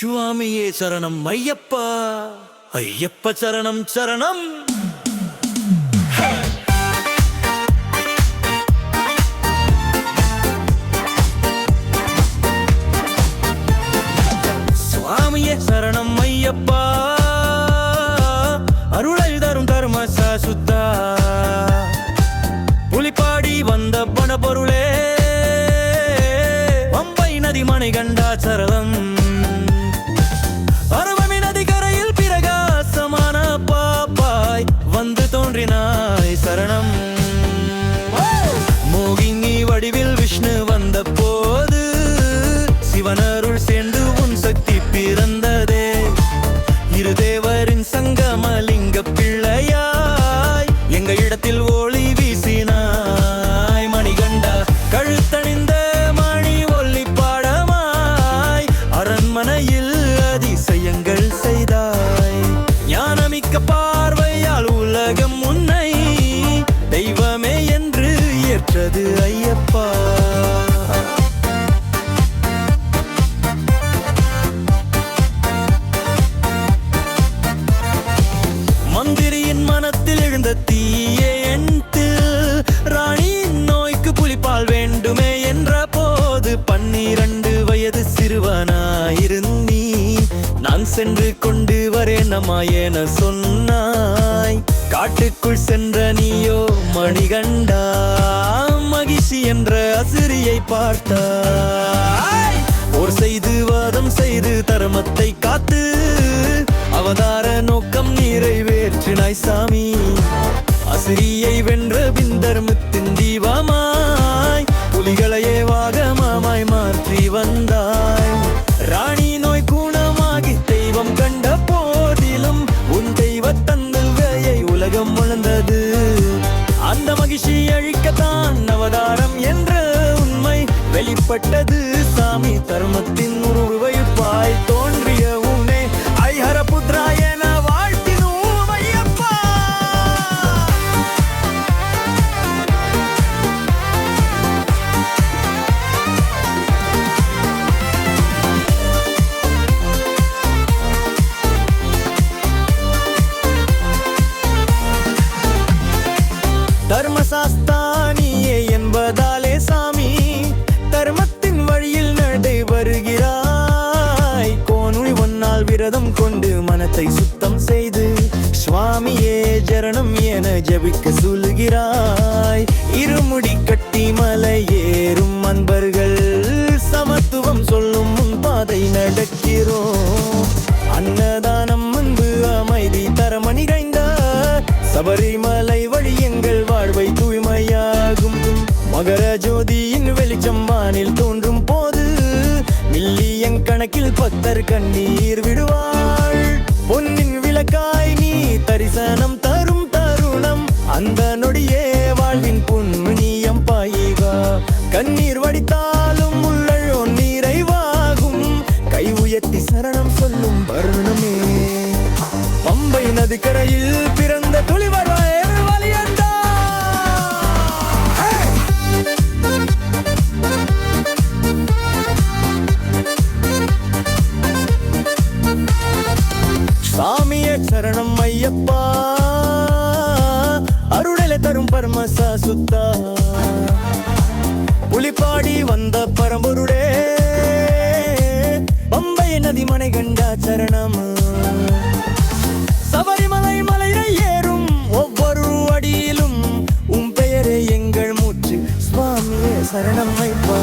சுவாமியே சரணம் ஐயப்பா, ஐயப்ப சரணம் சரணம். சுவாமியே சரணம் ஐயப்பா, அருளை தரும் தர்ம சாசுத்தா, புலிப்பாடி வந்த பணபொருளே, பம்பை நதி மணிகண்டா சரணம். அருவமி நதி கரையில் பிரகாசமான பாப்பாய் வந்து தோன்றினாய் சரணம். மோகினி வடிவில் விஷ்ணு வந்த போது சிவனருள் சேர்ந்து உன் சக்தி பிறந்ததே. இருதேவரின் சங்கமலிங்க பிள்ளையாய் எங்க இடத்தில் ஒளி வீசினாய் மணிகண்டா. கழுத்தணிந்த மணி ஒல்லி பாடமாய் அரண்மனையில் அதிசயங்கள் செய்தாய். ஞானமிக்க பார்வையால் உலகம் உன்னை தெய்வமே என்று ஏற்றது ஐயப்பா. மந்திரியின் மனத்தில் எழுந்த தீயே எண்ணில் ராணியின் நோய்க்கு புலிப்பால் வேண்டுமே என்ற போது 12 வயது சிறுவனாயிருந்தீ. நான் சென்று கொண்டு வரேனம்மா என சொன்னாய். காட்டுக்குள் சென்ற நீயோ மணிகண்டா, மகிழ்ச்சி என்ற அசிரியை பார்த்தாய். போர் செய்து வாதம் செய்து தர்மத்தை காத்து அவதார நோக்கம் நிறைவேற்றினாய் சாமி. அசிரியை வென்ற பின் தர்மத்தின் தீபமாய் புலிகளையே வாகமாய் மாற்றி வந்தாய். ராணி நோய் குணமாகி தெய்வம் கண்ட போதிலும் உன் தெய்வ தந்தையை உலகம் உணர்ந்தது. அந்த மகிழ்ச்சி அழிக்கத்தான் அவதாரம் என்ற உண்மை வெளிப்பட்டது சாமி. தர்மத்தின் உருவப்பாய் தோன்றிய உன்னை ஐஹர புத்ரா என வாழ்த்தினோம் ஐயப்பா. தர்மசாஸ்தானியே என்பதாலே சாமி தர்மத்தின் வழியில் நடை வருகிறாய். கோனுள் ஒன்னால் விரதம் கொண்டு மனத்தை சுத்தம் செய்து சுவாமியே ஜரணம் என ஜபிக்க சொல்லுகிறாய். இருமுடி கட்டி மலை ஏறும் அன்பர்கள் சமத்துவம் சொல்லும் முன் பாதை நடக்கிறோம். அன்னதானம் அன்பு அமைதி தரமணி கைந்த சபரிமலை வழி எங்கள் வாழ்வை தூய்மையாகும். மகர ஜோதியின் வெளிச்சம் வானில் தோன்றும் போது மில்லியன் கணக்கில் பக்தர் கண்ணீர் விடுவாள். பொன்னின் விளக்காய் நீ தரிசனம் தரும் தருணம் அந்த நொடியே வாழ்வின் புண்ணியம் பாயிகா. கண்ணீர் வடித்தாலும் உள்ளழோ நிறைவாகும். கை உயர்த்தி சரணம் சொல்லும் வருணமே. பம்பை நதிக்கரையில் பிறந்த துளிவர் வலியண்டா. சாமியே சரணம் ஐயப்பா, அருளை தரும் பரமசா சுத்தா, புலிப்பாடி வந்த பரம்பொருளே, பம்பை நதி மணிகண்டா சரணம். சபரிமலை மலையை ஏறும் ஒவ்வொரு அடியிலும் உன் பெயரே எங்கள் மூச்சு. சுவாமியே சரணம் ஐயப்பா.